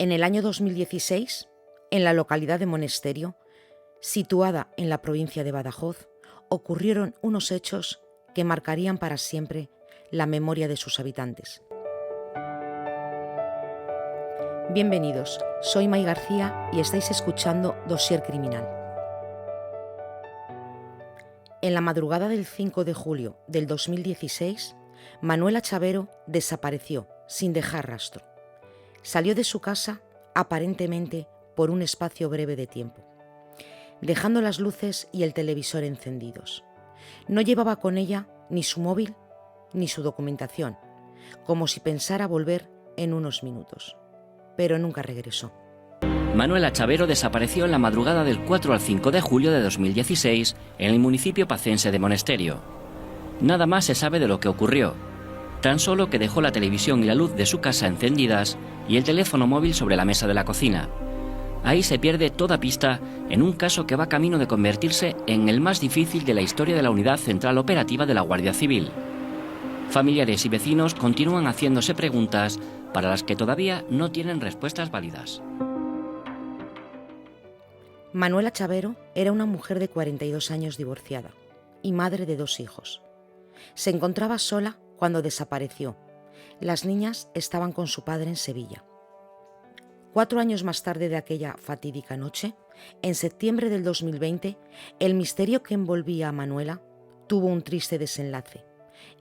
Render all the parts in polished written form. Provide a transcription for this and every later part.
En el año 2016, en la localidad de Monesterio, situada en la provincia de Badajoz, ocurrieron unos hechos que marcarían para siempre la memoria de sus habitantes. Bienvenidos, soy May García y estáis escuchando Dossier Criminal. En la madrugada del 5 de julio del 2016, Manuela Chavero desapareció sin dejar rastro. Salió de su casa aparentemente por un espacio breve de tiempo, dejando las luces y el televisor encendidos. No llevaba con ella ni su móvil ni su documentación, como si pensara volver en unos minutos, pero nunca regresó. Manuela Chavero desapareció en la madrugada del 4 al 5 de julio de 2016 en el municipio pacense de Monesterio. Nada más se sabe de lo que ocurrió, tan solo que dejó la televisión y la luz de su casa encendidas y el teléfono móvil sobre la mesa de la cocina. Ahí se pierde toda pista en un caso que va camino de convertirse en el más difícil de la historia de la Unidad Central Operativa de la Guardia Civil. Familiares y vecinos continúan haciéndose preguntas para las que todavía no tienen respuestas válidas. Manuela Chavero era una mujer de 42 años divorciada y madre de 2 hijos. Se encontraba sola cuando desapareció. Las niñas estaban con su padre en Sevilla. 4 años más tarde de aquella fatídica noche, en septiembre del 2020, el misterio que envolvía a Manuela tuvo un triste desenlace.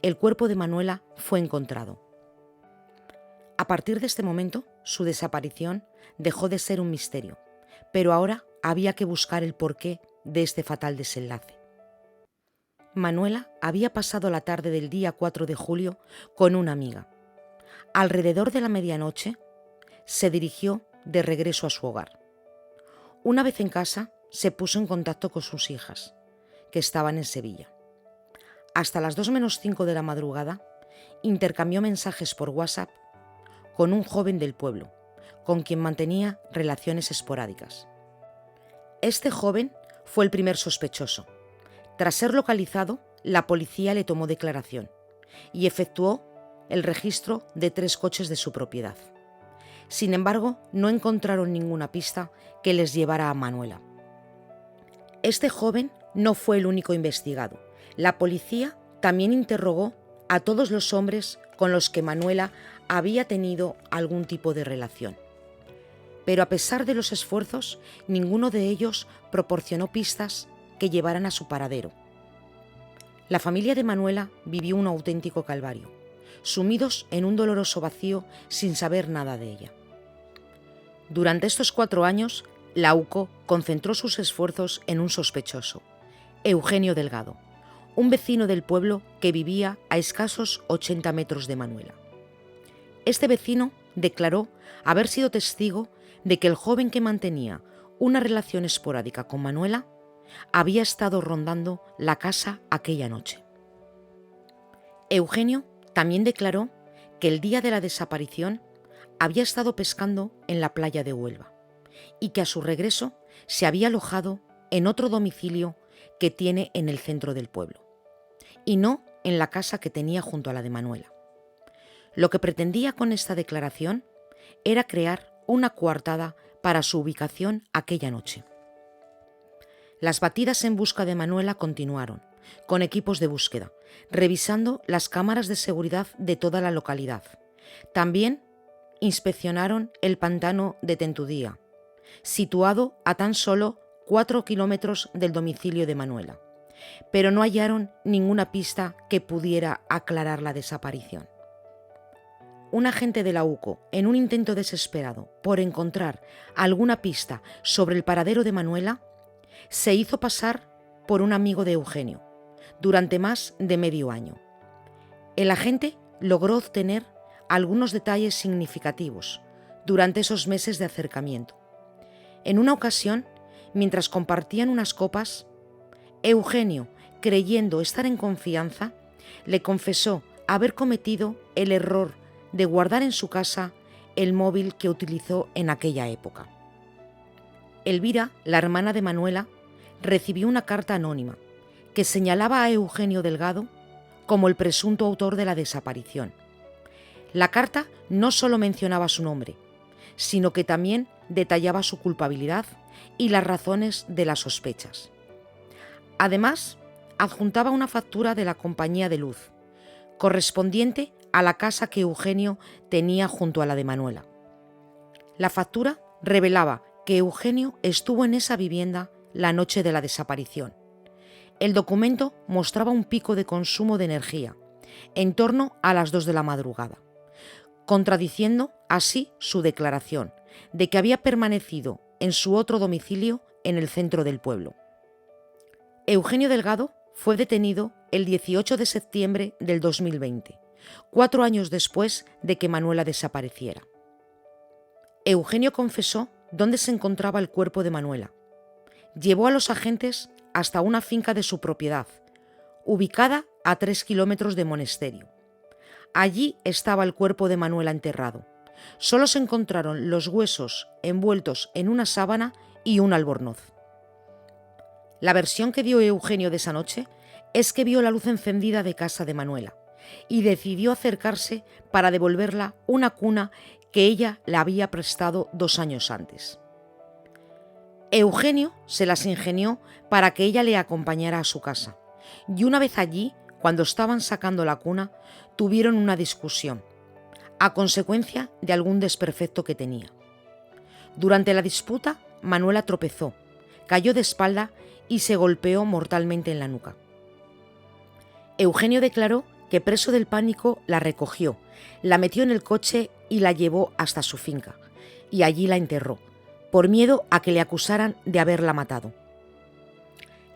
El cuerpo de Manuela fue encontrado. A partir de este momento, su desaparición dejó de ser un misterio, pero ahora había que buscar el porqué de este fatal desenlace. Manuela había pasado la tarde del día 4 de julio con una amiga. Alrededor de la medianoche, se dirigió de regreso a su hogar. Una vez en casa, se puso en contacto con sus hijas, que estaban en Sevilla. Hasta las 2 menos 5 de la madrugada, intercambió mensajes por WhatsApp con un joven del pueblo, con quien mantenía relaciones esporádicas. Este joven fue el primer sospechoso. Tras ser localizado, la policía le tomó declaración y efectuó el registro de 3 coches de su propiedad. Sin embargo, no encontraron ninguna pista que les llevara a Manuela. Este joven no fue el único investigado. La policía también interrogó a todos los hombres con los que Manuela había tenido algún tipo de relación. Pero a pesar de los esfuerzos, ninguno de ellos proporcionó pistas que llevaran a su paradero. La familia de Manuela vivió un auténtico calvario, sumidos en un doloroso vacío sin saber nada de ella. Durante estos 4 años, la UCO concentró sus esfuerzos en un sospechoso, Eugenio Delgado, un vecino del pueblo que vivía a escasos 80 metros de Manuela. Este vecino declaró haber sido testigo de que el joven que mantenía una relación esporádica con Manuela había estado rondando la casa aquella noche. Eugenio también declaró que el día de la desaparición había estado pescando en la playa de Huelva y que a su regreso se había alojado en otro domicilio que tiene en el centro del pueblo, y no en la casa que tenía junto a la de Manuela. Lo que pretendía con esta declaración era crear una coartada para su ubicación aquella noche. Las batidas en busca de Manuela continuaron, con equipos de búsqueda, revisando las cámaras de seguridad de toda la localidad. También inspeccionaron el pantano de Tentudía, situado a tan solo 4 kilómetros del domicilio de Manuela, pero no hallaron ninguna pista que pudiera aclarar la desaparición. Un agente de la UCO, en un intento desesperado por encontrar alguna pista sobre el paradero de Manuela, se hizo pasar por un amigo de Eugenio durante más de medio año. El agente logró obtener algunos detalles significativos durante esos meses de acercamiento. En una ocasión, mientras compartían unas copas, Eugenio, creyendo estar en confianza, le confesó haber cometido el error de guardar en su casa el móvil que utilizó en aquella época. Elvira, la hermana de Manuela, recibió una carta anónima que señalaba a Eugenio Delgado como el presunto autor de la desaparición. La carta no solo mencionaba su nombre, sino que también detallaba su culpabilidad y las razones de las sospechas. Además, adjuntaba una factura de la compañía de luz, correspondiente a la casa que Eugenio tenía junto a la de Manuela. La factura revelaba que Eugenio estuvo en esa vivienda la noche de la desaparición. El documento mostraba un pico de consumo de energía, en torno a las 2 de la madrugada, contradiciendo así su declaración de que había permanecido en su otro domicilio en el centro del pueblo. Eugenio Delgado fue detenido el 18 de septiembre del 2020, 4 años después de que Manuela desapareciera. Eugenio confesó dónde se encontraba el cuerpo de Manuela. Llevó a los agentes hasta una finca de su propiedad, ubicada a 3 kilómetros de Monesterio. Allí estaba el cuerpo de Manuela enterrado. Solo se encontraron los huesos envueltos en una sábana y un albornoz. La versión que dio Eugenio de esa noche es que vio la luz encendida de casa de Manuela y decidió acercarse para devolverla una cuna que ella le había prestado 2 años antes. Eugenio se las ingenió para que ella le acompañara a su casa, y una vez allí, cuando estaban sacando la cuna, tuvieron una discusión, a consecuencia de algún desperfecto que tenía. Durante la disputa, Manuela tropezó, cayó de espalda y se golpeó mortalmente en la nuca. Eugenio declaró que, preso del pánico, la recogió, la metió en el coche y la llevó hasta su finca, y allí la enterró, por miedo a que le acusaran de haberla matado.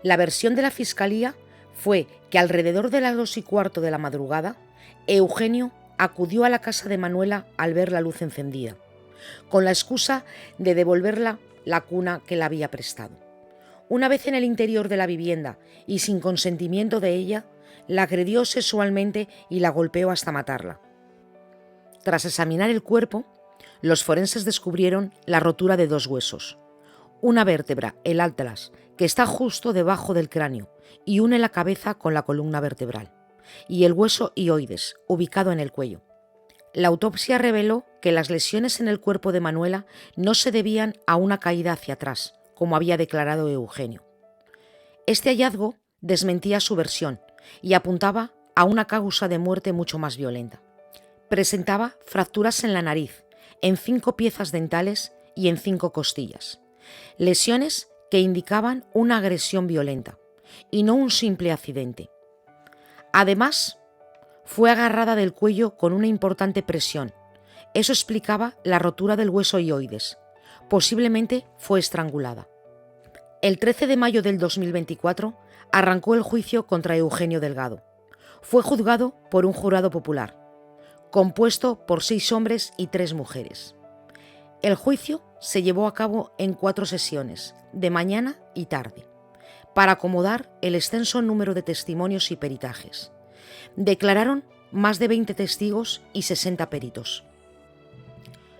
La versión de la Fiscalía fue que alrededor de las 2:15 de la madrugada, Eugenio acudió a la casa de Manuela al ver la luz encendida, con la excusa de devolverla la cuna que le había prestado. Una vez en el interior de la vivienda y sin consentimiento de ella, la agredió sexualmente y la golpeó hasta matarla. Tras examinar el cuerpo, los forenses descubrieron la rotura de 2 huesos, una vértebra, el atlas, que está justo debajo del cráneo y une la cabeza con la columna vertebral, y el hueso hioides, ubicado en el cuello. La autopsia reveló que las lesiones en el cuerpo de Manuela no se debían a una caída hacia atrás, como había declarado Eugenio. Este hallazgo desmentía su versión y apuntaba a una causa de muerte mucho más violenta. Presentaba fracturas en la nariz, en 5 piezas dentales y en 5 costillas. Lesiones que indicaban una agresión violenta y no un simple accidente. Además, fue agarrada del cuello con una importante presión. Eso explicaba la rotura del hueso hioides. Posiblemente fue estrangulada. El 13 de mayo del 2024 arrancó el juicio contra Eugenio Delgado. Fue juzgado por un jurado popular, compuesto por 6 hombres y 3 mujeres. El juicio se llevó a cabo en 4 sesiones, de mañana y tarde, para acomodar el extenso número de testimonios y peritajes. Declararon más de 20 testigos y 60 peritos.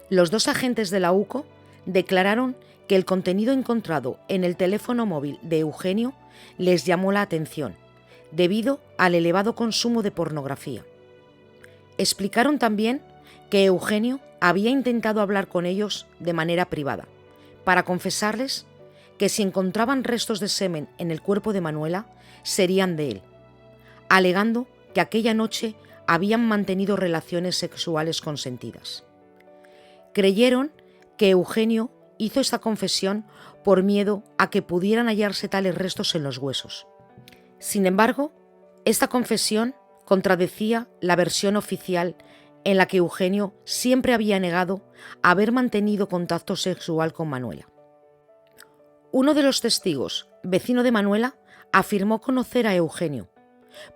Los 2 agentes de la UCO declararon que el contenido encontrado en el teléfono móvil de Eugenio les llamó la atención, debido al elevado consumo de pornografía. Explicaron también que Eugenio había intentado hablar con ellos de manera privada, para confesarles que si encontraban restos de semen en el cuerpo de Manuela, serían de él, alegando que aquella noche habían mantenido relaciones sexuales consentidas. Creyeron que Eugenio hizo esta confesión por miedo a que pudieran hallarse tales restos en los huesos. Sin embargo, esta confesión contradecía la versión oficial en la que Eugenio siempre había negado haber mantenido contacto sexual con Manuela. Uno de los testigos, vecino de Manuela, afirmó conocer a Eugenio,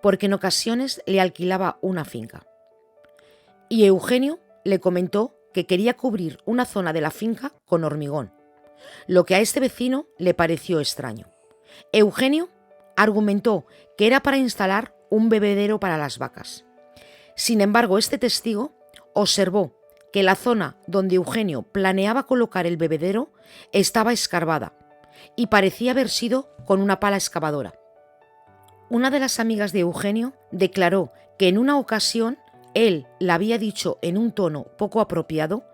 porque en ocasiones le alquilaba una finca. Y Eugenio le comentó que quería cubrir una zona de la finca con hormigón, lo que a este vecino le pareció extraño. Eugenio argumentó que era para instalar un bebedero para las vacas. Sin embargo, este testigo observó que la zona donde Eugenio planeaba colocar el bebedero estaba escarbada y parecía haber sido con una pala excavadora. Una de las amigas de Eugenio declaró que en una ocasión él le había dicho en un tono poco apropiado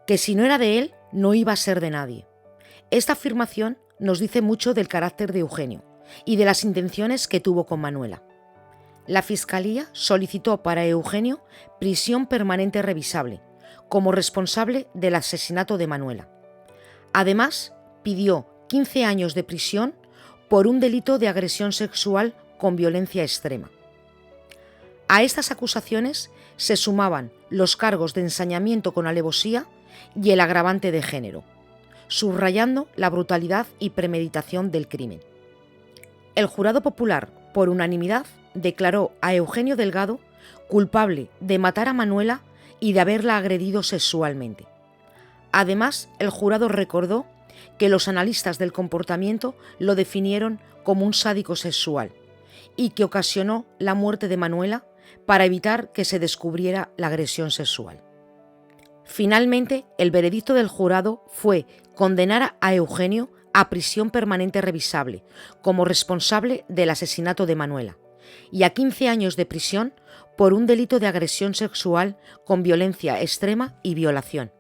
que si no era de él, no iba a ser de nadie. Esta afirmación nos dice mucho del carácter de Eugenio y de las intenciones que tuvo con Manuela. La Fiscalía solicitó para Eugenio prisión permanente revisable, como responsable del asesinato de Manuela. Además, pidió 15 años de prisión por un delito de agresión sexual con violencia extrema. A estas acusaciones se sumaban los cargos de ensañamiento con alevosía y el agravante de género, subrayando la brutalidad y premeditación del crimen. El jurado popular, por unanimidad, declaró a Eugenio Delgado culpable de matar a Manuela y de haberla agredido sexualmente. Además, el jurado recordó que los analistas del comportamiento lo definieron como un sádico sexual y que ocasionó la muerte de Manuela para evitar que se descubriera la agresión sexual. Finalmente, el veredicto del jurado fue condenar a Eugenio a prisión permanente revisable como responsable del asesinato de Manuela y a 15 años de prisión por un delito de agresión sexual con violencia extrema y violación.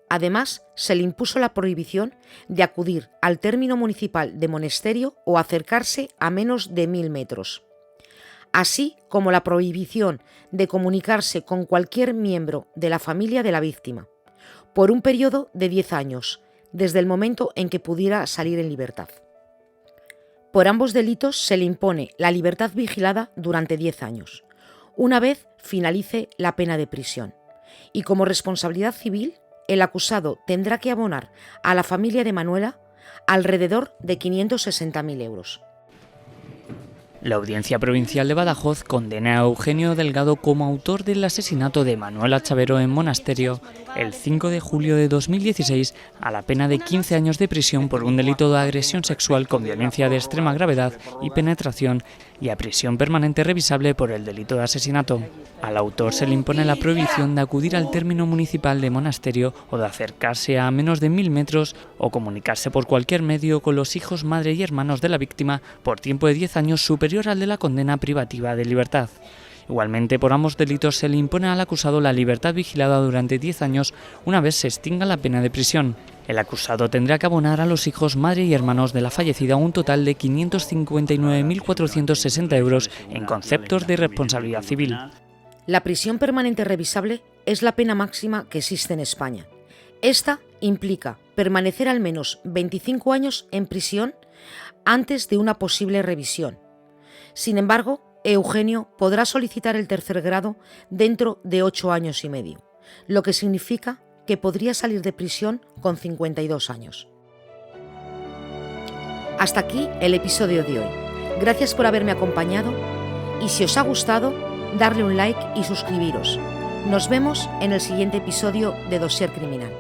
Además, se le impuso la prohibición de acudir al término municipal de Monesterio o acercarse a menos de 1000 metros, así como la prohibición de comunicarse con cualquier miembro de la familia de la víctima, por un periodo de 10 años, desde el momento en que pudiera salir en libertad. Por ambos delitos se le impone la libertad vigilada durante 10 años, una vez finalice la pena de prisión, y como responsabilidad civil, el acusado tendrá que abonar a la familia de Manuela alrededor de 560.000 euros. La Audiencia Provincial de Badajoz condena a Eugenio Delgado como autor del asesinato de Manuela Chavero en Monasterio el 5 de julio de 2016 a la pena de 15 años de prisión por un delito de agresión sexual con violencia de extrema gravedad y penetración y a prisión permanente revisable por el delito de asesinato. Al autor se le impone la prohibición de acudir al término municipal de Monasterio o de acercarse a menos de 1000 metros o comunicarse por cualquier medio con los hijos, madre y hermanos de la víctima por tiempo de 10 años superior al de la condena privativa de libertad. Igualmente, por ambos delitos se le impone al acusado la libertad vigilada durante 10 años una vez se extinga la pena de prisión. El acusado tendrá que abonar a los hijos, madre y hermanos de la fallecida un total de 559.460 euros en conceptos de responsabilidad civil. La prisión permanente revisable es la pena máxima que existe en España. Esta implica permanecer al menos 25 años en prisión antes de una posible revisión. Sin embargo, Eugenio podrá solicitar el tercer grado dentro de 8 años y medio, lo que significa que podría salir de prisión con 52 años. Hasta aquí el episodio de hoy. Gracias por haberme acompañado y si os ha gustado, darle un like y suscribiros. Nos vemos en el siguiente episodio de Dossier Criminal.